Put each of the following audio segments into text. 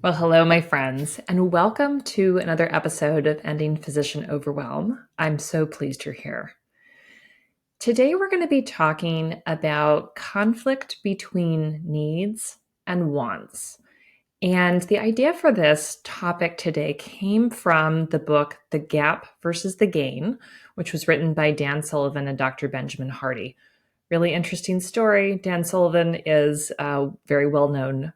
Well, hello, my friends, and welcome to another episode of Ending Physician Overwhelm. I'm so pleased you're here. Today, we're going to be talking about conflict between needs and wants. And the idea for this topic today came from the book, The Gap versus the Gain, which was written by Dan Sullivan and Dr. Benjamin Hardy. Really interesting story. Dan Sullivan is a very well-known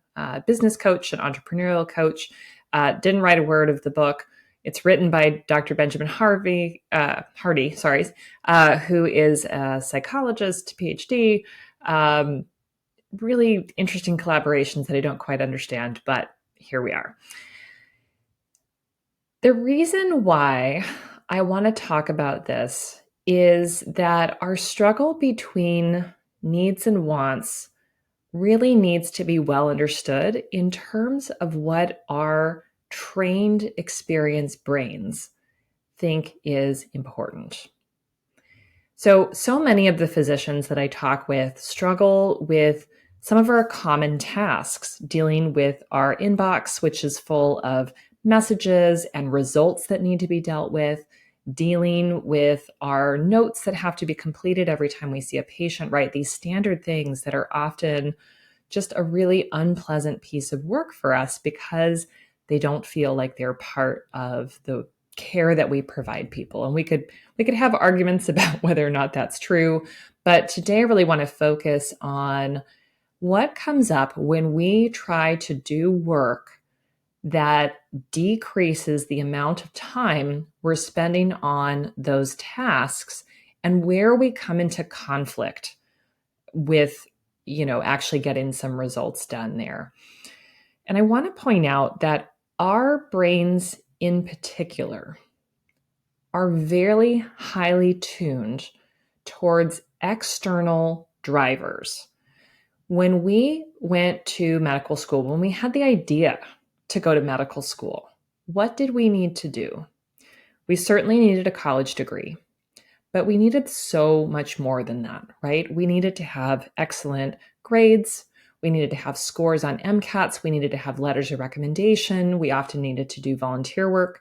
business coach and entrepreneurial coach. Didn't write a word of the book. It's written by Dr. Benjamin Hardy, who is a psychologist, PhD. Really interesting collaborations that I don't quite understand, but here we are. The reason why I want to talk about this is that our struggle between needs and wants really needs to be well understood in terms of what our trained, experienced brains think is important. So many of the physicians that I talk with struggle with some of our common tasks, dealing with our inbox, which is full of messages and results that need to be dealt with, dealing with our notes that have to be completed every time we see a patient, right? These standard things that are often just a really unpleasant piece of work for us because they don't feel like they're part of the care that we provide people. And we could have arguments about whether or not that's true, but today I really want to focus on what comes up when we try to do work that decreases the amount of time we're spending on those tasks and where we come into conflict with, actually getting some results done there. And I want to point out that our brains in particular are very highly tuned towards external drivers. When we went to medical school, when we had the idea to go to medical school, what did we need to do? We certainly needed a college degree, but we needed so much more than that, right? We needed to have excellent grades. We needed to have scores on MCATs. We needed to have letters of recommendation. We often needed to do volunteer work.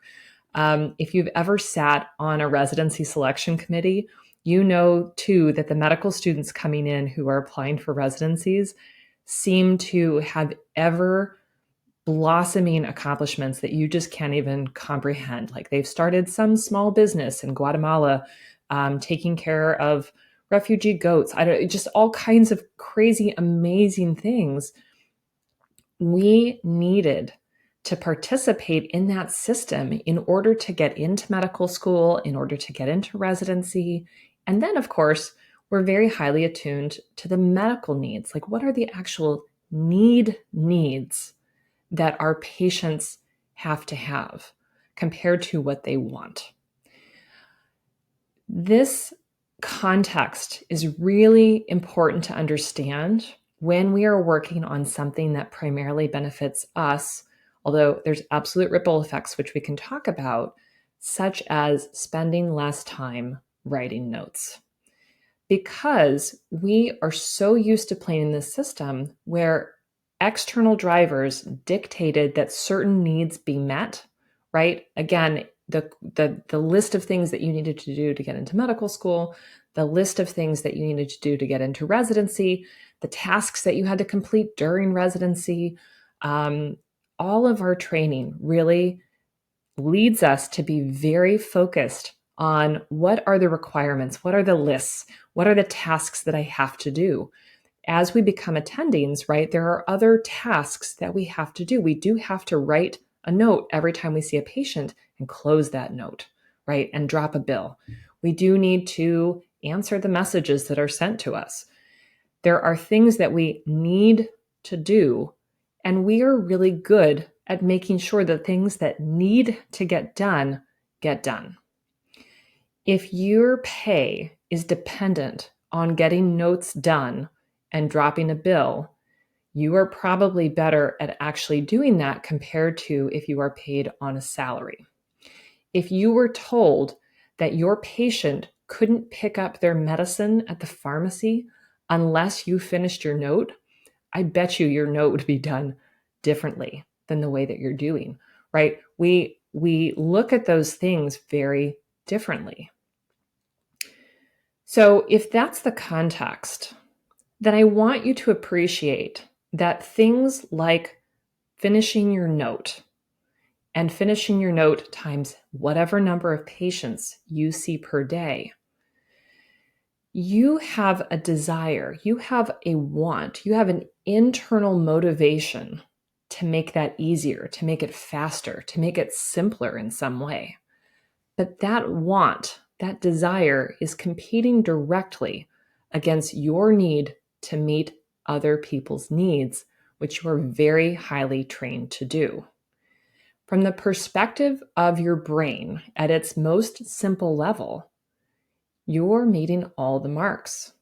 If you've ever sat on a residency selection committee, you know too that the medical students coming in who are applying for residencies seem to have ever blossoming accomplishments that you just can't even comprehend. Like they've started some small business in Guatemala, taking care of refugee goats. Just all kinds of crazy, amazing things. We needed to participate in that system in order to get into medical school, in order to get into residency. And then, of course, we're very highly attuned to the medical needs. Like, what are the actual needs that our patients have to have compared to what they want? This context is really important to understand when we are working on something that primarily benefits us, although there's absolute ripple effects, which we can talk about, such as spending less time writing notes. Because we are so used to playing in this system where external drivers dictated that certain needs be met, right? Again, the list of things that you needed to do to get into medical school, the list of things that you needed to do to get into residency, the tasks that you had to complete during residency, all of our training really leads us to be very focused on what are the requirements, what are the lists, what are the tasks that I have to do. As we become attendings, right, there are other tasks that we have to do. We do have to write a note every time we see a patient and close that note, right, and drop a bill. We do need to answer the messages that are sent to us. There are things that we need to do, and we are really good at making sure the things that need to get done get done. If your pay is dependent on getting notes done and dropping a bill, you are probably better at actually doing that compared to if you are paid on a salary. If you were told that your patient couldn't pick up their medicine at the pharmacy unless you finished your note, I bet you your note would be done differently. than the way that you're doing, right? We look at those things very differently. So if that's the context, then I want you to appreciate that things like finishing your note and finishing your note times whatever number of patients you see per day, you have a desire, you have a want, you have an internal motivation to make that easier, to make it faster, to make it simpler in some way. But that want, that desire is competing directly against your need to meet other people's needs, which you are very highly trained to do. From the perspective of your brain at its most simple level, you're meeting all the marks.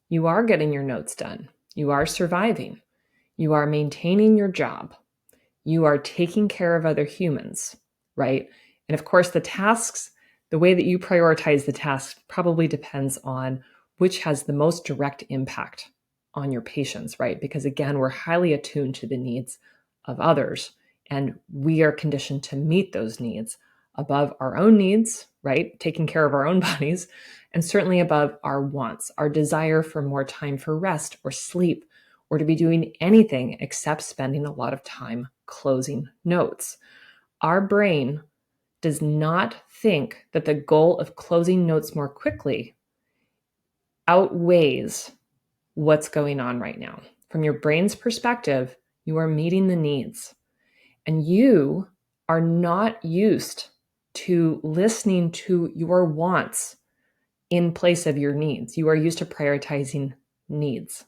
You are getting your notes done. You are surviving. You are maintaining your job. You are taking care of other humans, right? And of course, the tasks, the way that you prioritize the tasks probably depends on which has the most direct impact on your patients, right? Because again, we're highly attuned to the needs of others, and we are conditioned to meet those needs above our own needs, right? Taking care of our own bodies, and certainly above our wants, our desire for more time for rest or sleep, or to be doing anything except spending a lot of time closing notes. Our brain does not think that the goal of closing notes more quickly outweighs what's going on right now. From your brain's perspective, you are meeting the needs, and you are not used to listening to your wants in place of your needs. You are used to prioritizing needs,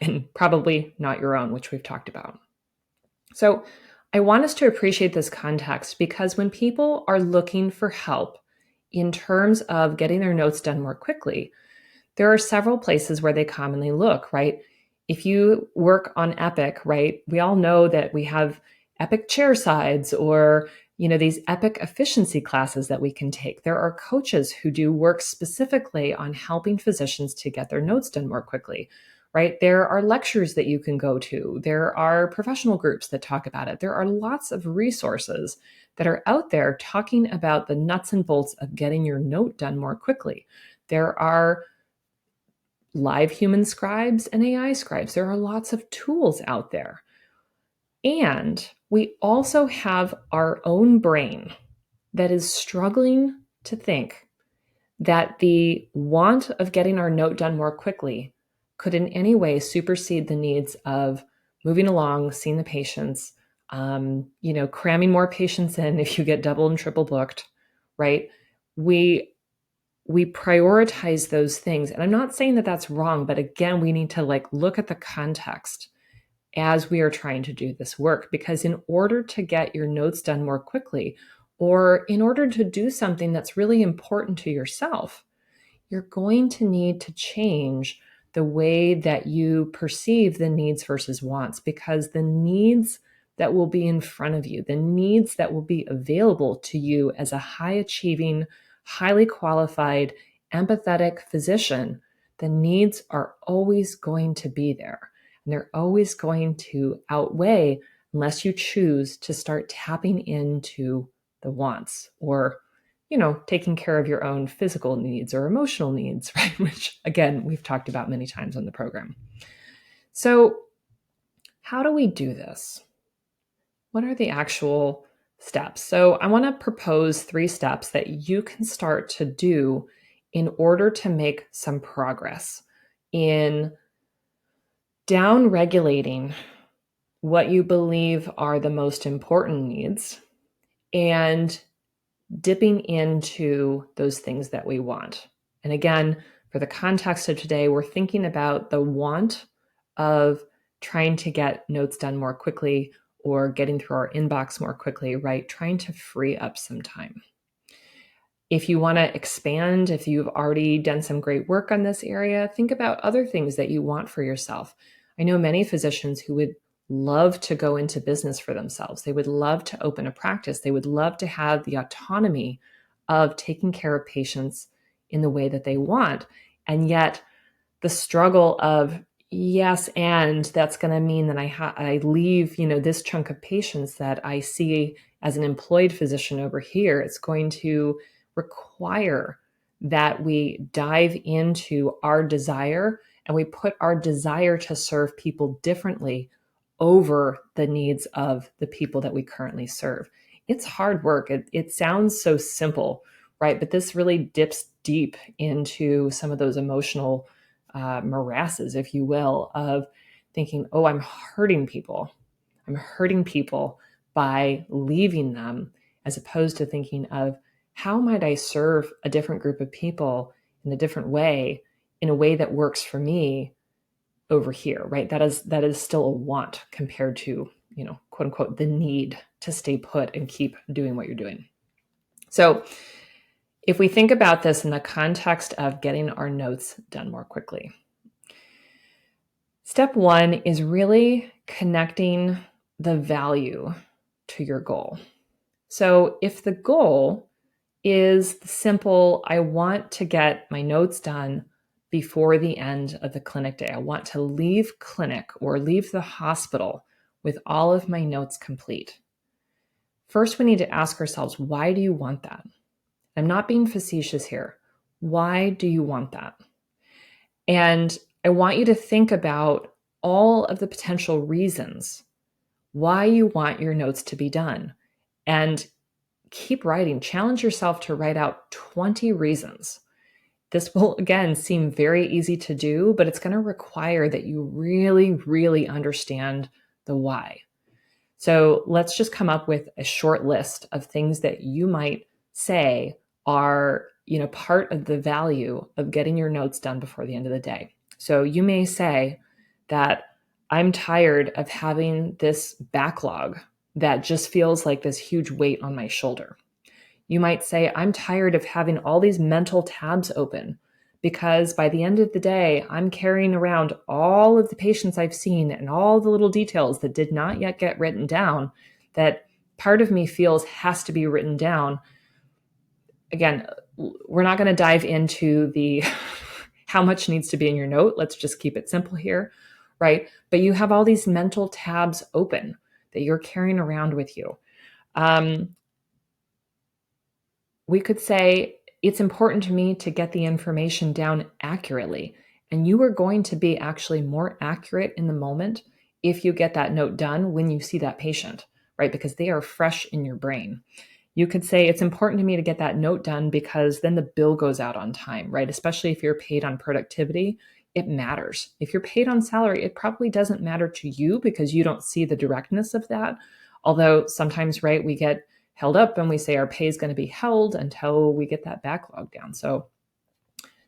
and probably not your own, which we've talked about. So I want us to appreciate this context because when people are looking for help in terms of getting their notes done more quickly, there are several places where they commonly look, right? If you work on Epic, right, we all know that we have Epic chair sides or these Epic efficiency classes that we can take. There are coaches who do work specifically on helping physicians to get their notes done more quickly, right? There are lectures that you can go to. There are professional groups that talk about it. There are lots of resources that are out there talking about the nuts and bolts of getting your note done more quickly. There are live human scribes and AI scribes. There are lots of tools out there. And we also have our own brain that is struggling to think that the want of getting our note done more quickly could in any way supersede the needs of moving along, seeing the patients, cramming more patients in if you get double and triple booked, right? We prioritize those things. And I'm not saying that that's wrong, but again, we need to look at the context as we are trying to do this work, because in order to get your notes done more quickly, or in order to do something that's really important to yourself, you're going to need to change the way that you perceive the needs versus wants, because the needs that will be in front of you, the needs that will be available to you as a high achieving, highly qualified, empathetic physician, the needs are always going to be there. And they're always going to outweigh unless you choose to start tapping into the wants or taking care of your own physical needs or emotional needs, right? Which, again, we've talked about many times on the program. So how do we do this? What are the actual steps? So I want to propose 3 steps that you can start to do in order to make some progress in down regulating what you believe are the most important needs and dipping into those things that we want. And again, for the context of today, we're thinking about the want of trying to get notes done more quickly or getting through our inbox more quickly, right? Trying to free up some time. If you want to expand, if you've already done some great work on this area, think about other things that you want for yourself. I know many physicians who would love to go into business for themselves. They would love to open a practice. They would love to have the autonomy of taking care of patients in the way that they want. And yet the struggle of, Yes, and that's gonna mean that I leave, this chunk of patients that I see as an employed physician over here. It's going to require that we dive into our desire and we put our desire to serve people differently over the needs of the people that we currently serve. It's hard work. It sounds so simple, right? But this really dips deep into some of those emotional morasses, if you will, of thinking, oh, I'm hurting people. I'm hurting people by leaving them, as opposed to thinking of how might I serve a different group of people in a different way, in a way that works for me over here, right? That is still a want compared to, quote unquote, the need to stay put and keep doing what you're doing. So if we think about this in the context of getting our notes done more quickly, step one is really connecting the value to your goal. So if the goal is the simple, I want to get my notes done before the end of the clinic day. I want to leave clinic or leave the hospital with all of my notes complete. First, we need to ask ourselves, why do you want that? I'm not being facetious here. Why do you want that? And I want you to think about all of the potential reasons why you want your notes to be done. And keep writing. Challenge yourself to write out 20 reasons. This will, again, seem very easy to do, but it's going to require that you really, really understand the why. So let's just come up with a short list of things that you might say are, part of the value of getting your notes done before the end of the day. So you may say that I'm tired of having this backlog that just feels like this huge weight on my shoulder. You might say, I'm tired of having all these mental tabs open because by the end of the day, I'm carrying around all of the patients I've seen and all the little details that did not yet get written down that part of me feels has to be written down. Again, we're not going to dive into the how much needs to be in your note. Let's just keep it simple here, right? But you have all these mental tabs open that you're carrying around with you. We could say, it's important to me to get the information down accurately. And you are going to be actually more accurate in the moment if you get that note done when you see that patient, right? Because they are fresh in your brain. You could say, it's important to me to get that note done because then the bill goes out on time, right? Especially if you're paid on productivity, it matters. If you're paid on salary, it probably doesn't matter to you because you don't see the directness of that. Although sometimes, right, we get held up and we say our pay is going to be held until we get that backlog down. So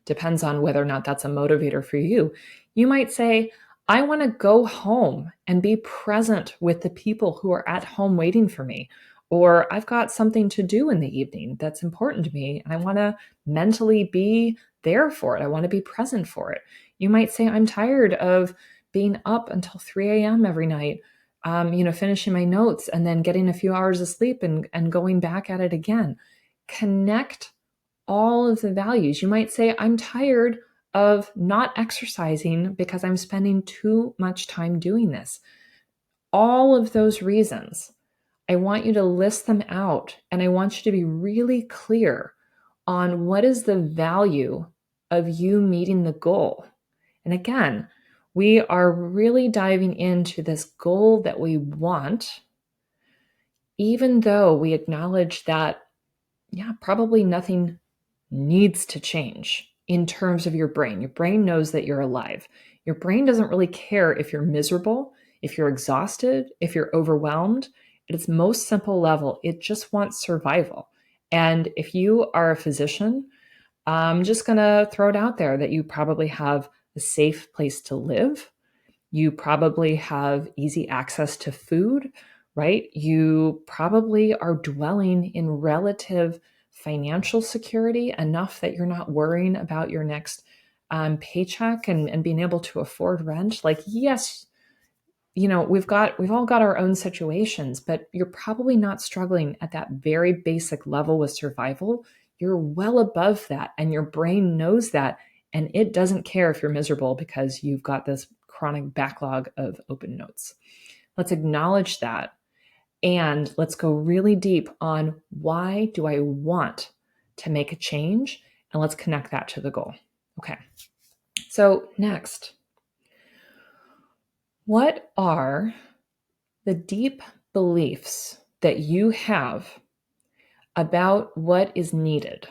depends on whether or not that's a motivator for you. You might say, I want to go home and be present with the people who are at home waiting for me. Or I've got something to do in the evening that's important to me, and I want to mentally be there for it. I want to be present for it. You might say, I'm tired of being up until 3 a.m. every night, finishing my notes and then getting a few hours of sleep and going back at it again. Connect all of the values. You might say, I'm tired of not exercising because I'm spending too much time doing this. All of those reasons, I want you to list them out and I want you to be really clear on what is the value of you meeting the goal. And again, we are really diving into this goal that we want, even though we acknowledge that, probably nothing needs to change in terms of your brain. Your brain knows that you're alive. Your brain doesn't really care if you're miserable, if you're exhausted, if you're overwhelmed. At its most simple level, it just wants survival. And if you are a physician, I'm just going to throw it out there that you probably have a safe place to live. You probably have easy access to food, right? You probably are dwelling in relative financial security enough that you're not worrying about your next paycheck and being able to afford rent. Like, yes, we've all got our own situations, but you're probably not struggling at that very basic level with survival. You're well above that, and your brain knows that, and it doesn't care if you're miserable because you've got this chronic backlog of open notes. Let's acknowledge that. And let's go really deep on why do I want to make a change? And let's connect that to the goal. Okay. So next, what are the deep beliefs that you have about what is needed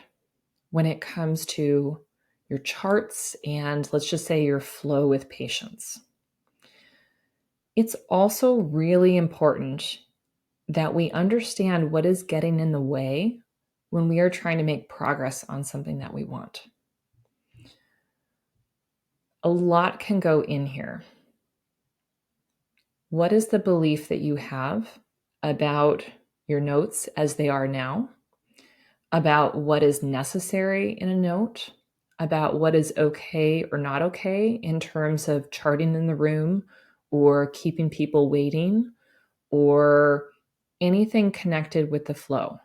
when it comes to your charts and let's just say your flow with patients? It's also really important that we understand what is getting in the way when we are trying to make progress on something that we want. A lot can go in here. What is the belief that you have about your notes as they are now, about what is necessary in a note, about what is okay or not okay in terms of charting in the room or keeping people waiting or anything connected with the flow?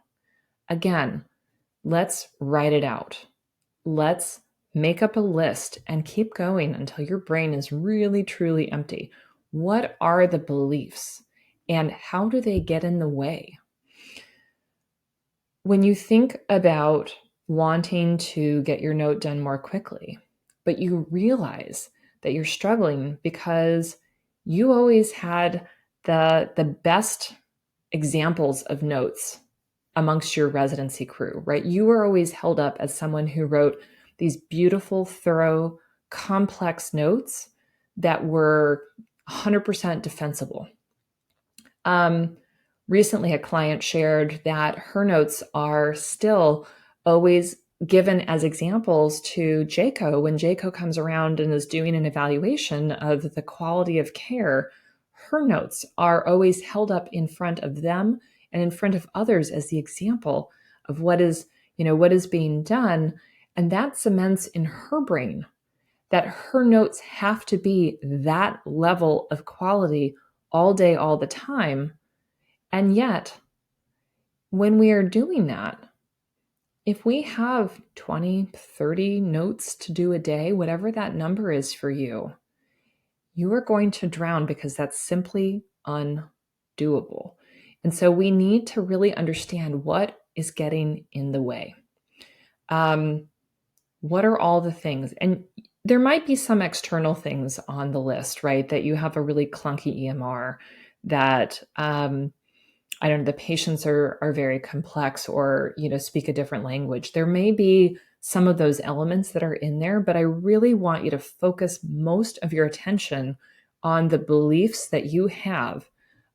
Again, let's write it out. Let's make up a list and keep going until your brain is really, truly empty. What are the beliefs and how do they get in the way? When you think about wanting to get your note done more quickly, but you realize that you're struggling because you always had the best examples of notes amongst your residency crew, right? You were always held up as someone who wrote these beautiful, thorough, complex notes that were 100% defensible. Recently, a client shared that her notes are still always given as examples to JACO when JACO comes around and is doing an evaluation of the quality of care. Her notes are always held up in front of them and in front of others as the example of what is being done. And that cements in her brain that her notes have to be that level of quality all day, all the time. And yet, when we are doing that, if we have 20, 30 notes to do a day, whatever that number is for you, you are going to drown because that's simply undoable. And so we need to really understand what is getting in the way. What are all the things? And there might be some external things on the list, right? That you have a really clunky EMR, that I don't know, the patients are very complex or, speak a different language. There may be some of those elements that are in there, but I really want you to focus most of your attention on the beliefs that you have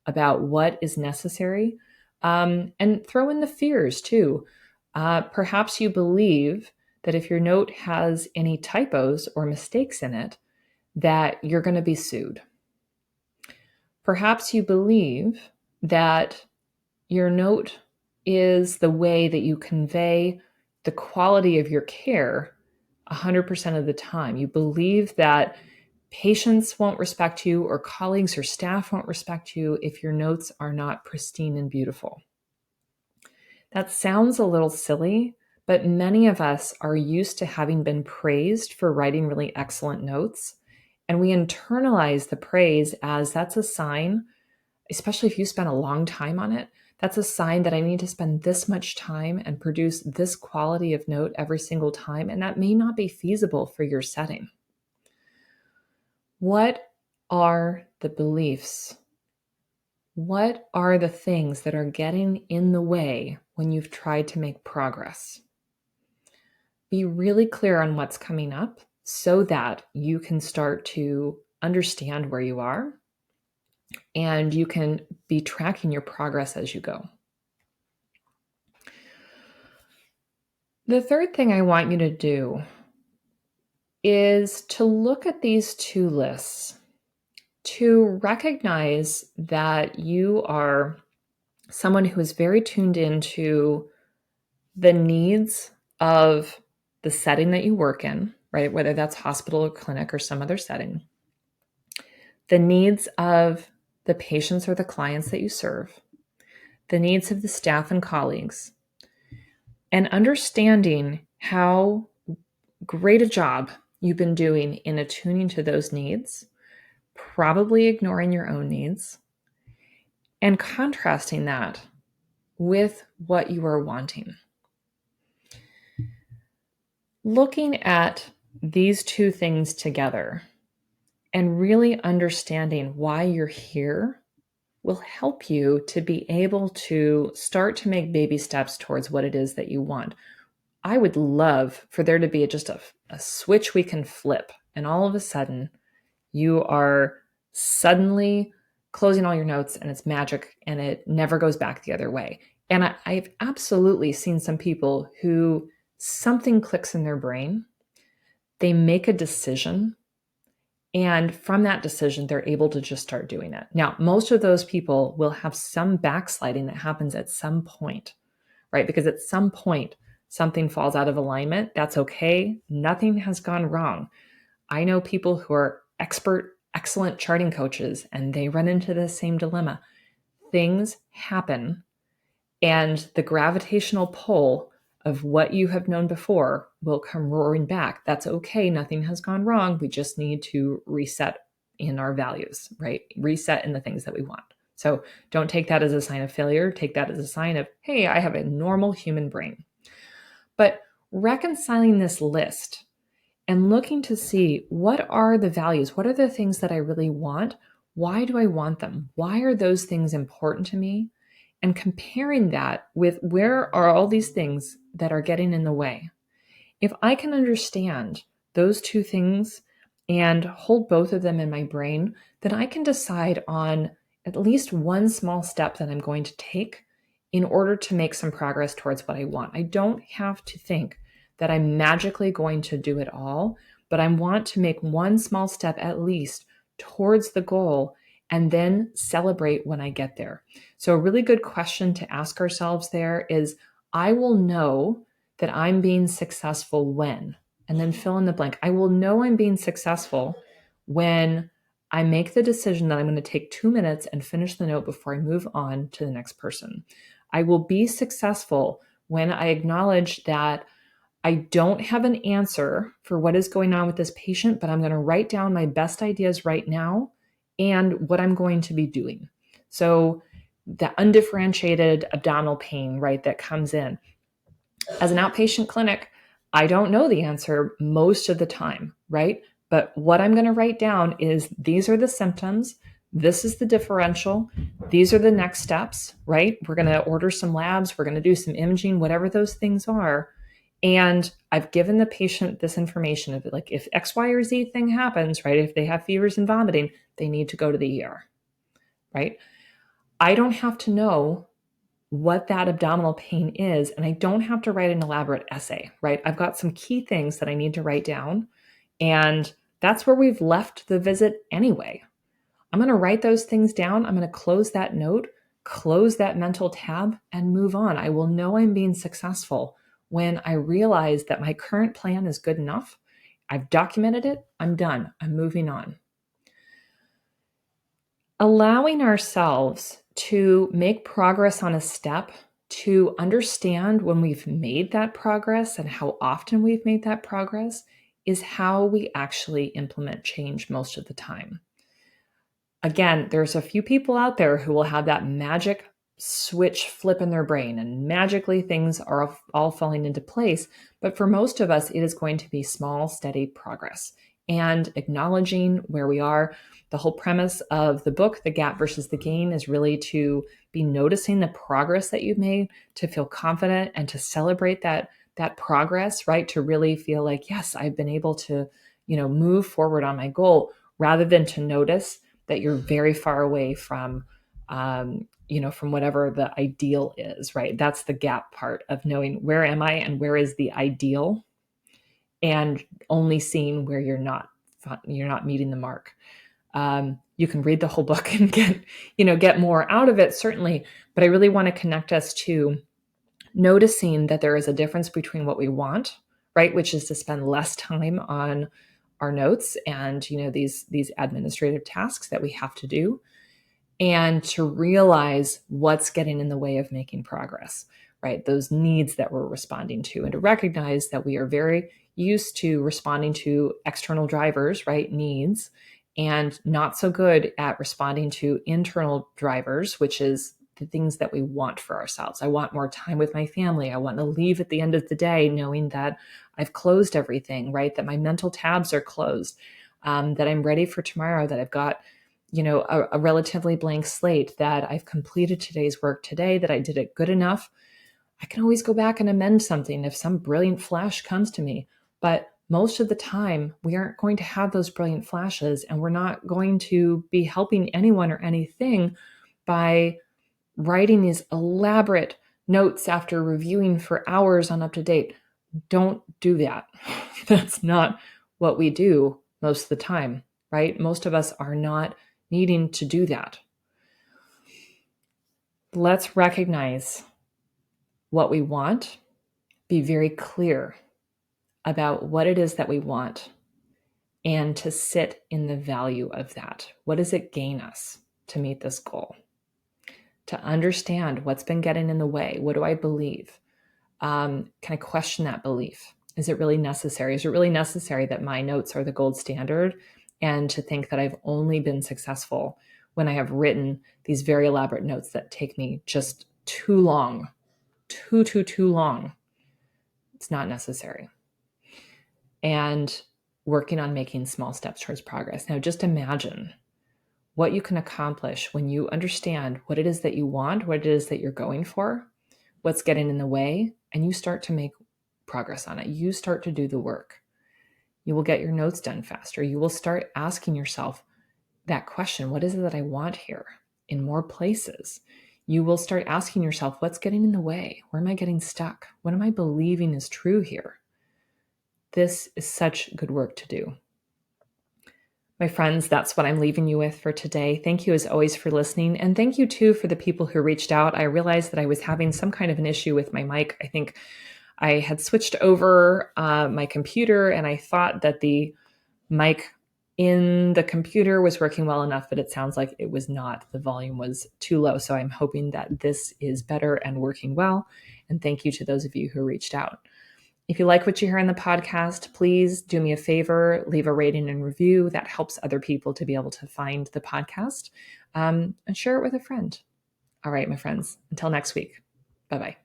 about what is necessary, and throw in the fears too. Perhaps you believe that if your note has any typos or mistakes in it, that you're going to be sued. Perhaps you believe that your note is the way that you convey the quality of your care 100% of the time. You believe that patients won't respect you or colleagues or staff won't respect you if your notes are not pristine and beautiful. That sounds a little silly, but many of us are used to having been praised for writing really excellent notes. And we internalize the praise as that's a sign, especially if you spend a long time on it, that's a sign that I need to spend this much time and produce this quality of note every single time. And that may not be feasible for your setting. What are the beliefs? What are the things that are getting in the way when you've tried to make progress? Be really clear on what's coming up so that you can start to understand where you are and you can be tracking your progress as you go. The third thing I want you to do is to look at these two lists, to recognize that you are someone who is very tuned into the needs of the setting that you work in, right? Whether that's hospital or clinic or some other setting, the needs of the patients or the clients that you serve, the needs of the staff and colleagues, and understanding how great a job you've been doing in attuning to those needs, probably ignoring your own needs, and contrasting that with what you are wanting. Looking at these two things together and really understanding why you're here will help you to be able to start to make baby steps towards what it is that you want. I would love for there to be just a switch we can flip, and all of a sudden you are suddenly closing all your notes and it's magic and it never goes back the other way. And I've absolutely seen some people who something clicks in their brain, they make a decision, and from that decision, they're able to just start doing it. Now, most of those people will have some backsliding that happens at some point, right? Because at some point, something falls out of alignment. That's okay. Nothing has gone wrong. I know people who are excellent charting coaches, and they run into the same dilemma. Things happen, and the gravitational pull of what you have known before will come roaring back. That's okay. Nothing has gone wrong. We just need to reset in our values, right? Reset in the things that we want. So don't take that as a sign of failure. Take that as a sign of, hey, I have a normal human brain. But reconciling this list and looking to see, what are the values? What are the things that I really want? Why do I want them? Why are those things important to me? And comparing that with, where are all these things that are getting in the way? If I can understand those two things and hold both of them in my brain, then I can decide on at least one small step that I'm going to take in order to make some progress towards what I want. I don't have to think that I'm magically going to do it all, but I want to make one small step at least towards the goal and then celebrate when I get there. So a really good question to ask ourselves there is, I will know that I'm being successful when, and then fill in the blank. I will know I'm being successful when I make the decision that I'm going to take 2 minutes and finish the note before I move on to the next person. I will be successful when I acknowledge that I don't have an answer for what is going on with this patient, but I'm going to write down my best ideas right now and what I'm going to be doing. So the undifferentiated abdominal pain, right, that comes in. As an outpatient clinic, I don't know the answer most of the time, right? But what I'm going to write down is, these are the symptoms. This is the differential. These are the next steps, right? We're going to order some labs. We're going to do some imaging, whatever those things are. And I've given the patient this information of, like, if X, Y, or Z thing happens, right? If they have fevers and vomiting, they need to go to the ER, right? I don't have to know what that abdominal pain is, and I don't have to write an elaborate essay, right? I've got some key things that I need to write down, and that's where we've left the visit anyway. I'm going to write those things down. I'm going to close that note, close that mental tab, and move on. I will know I'm being successful when I realize that my current plan is good enough. I've documented it. I'm done. I'm moving on. Allowing ourselves to make progress on a step, to understand when we've made that progress and how often we've made that progress, is how we actually implement change most of the time. Again, there's a few people out there who will have that magic switch flip in their brain and magically things are all falling into place. But for most of us, it is going to be small, steady progress and acknowledging where we are. The whole premise of the book, The Gap versus the Gain, is really to be noticing the progress that you've made, to feel confident and to celebrate that progress, right? To really feel like, yes, I've been able to, move forward on my goal, rather than to notice that you're very far away from, from whatever the ideal is, right? That's the gap part of knowing, where am I and where is the ideal, and only seeing where you're not meeting the mark. You can read the whole book and get more out of it, certainly. But I really want to connect us to noticing that there is a difference between what we want, right? Which is to spend less time on our notes and, these administrative tasks that we have to do, and to realize what's getting in the way of making progress, right? Those needs that we're responding to, and to recognize that we are very used to responding to external drivers, right? Needs. and not so good at responding to internal drivers, which is the things that we want for ourselves. I want more time with my family. I want to leave at the end of the day knowing that I've closed everything, right? That my mental tabs are closed, that I'm ready for tomorrow, that I've got, a relatively blank slate, that I've completed today's work today, that I did it good enough. I can always go back and amend something if some brilliant flash comes to me. But most of the time, we aren't going to have those brilliant flashes, and we're not going to be helping anyone or anything by writing these elaborate notes after reviewing for hours on up to date. Don't do that. That's not what we do most of the time, right? Most of us are not needing to do that. Let's recognize what we want, be very clear about what it is that we want, and to sit in the value of that. What does it gain us to meet this goal? To understand what's been getting in the way. What do I believe? Can I question that belief? Is it really necessary? Is it really necessary that my notes are the gold standard? And to think that I've only been successful when I have written these very elaborate notes that take me just too long, too long. It's not necessary. And working on making small steps towards progress. Now, just imagine what you can accomplish when you understand what it is that you want, what it is that you're going for, what's getting in the way, and you start to make progress on it. You start to do the work. You will get your notes done faster. You will start asking yourself that question, what is it that I want here, in more places? You will start asking yourself, what's getting in the way? Where am I getting stuck? What am I believing is true here? This is such good work to do. My friends, that's what I'm leaving you with for today. Thank you as always for listening. And thank you too for the people who reached out. I realized that I was having some kind of an issue with my mic. I think I had switched over my computer, and I thought that the mic in the computer was working well enough, but it sounds like it was not. The volume was too low. So I'm hoping that this is better and working well. And thank you to those of you who reached out. If you like what you hear in the podcast, please do me a favor, leave a rating and review. That helps other people to be able to find the podcast, and share it with a friend. All right, my friends, until next week. Bye-bye.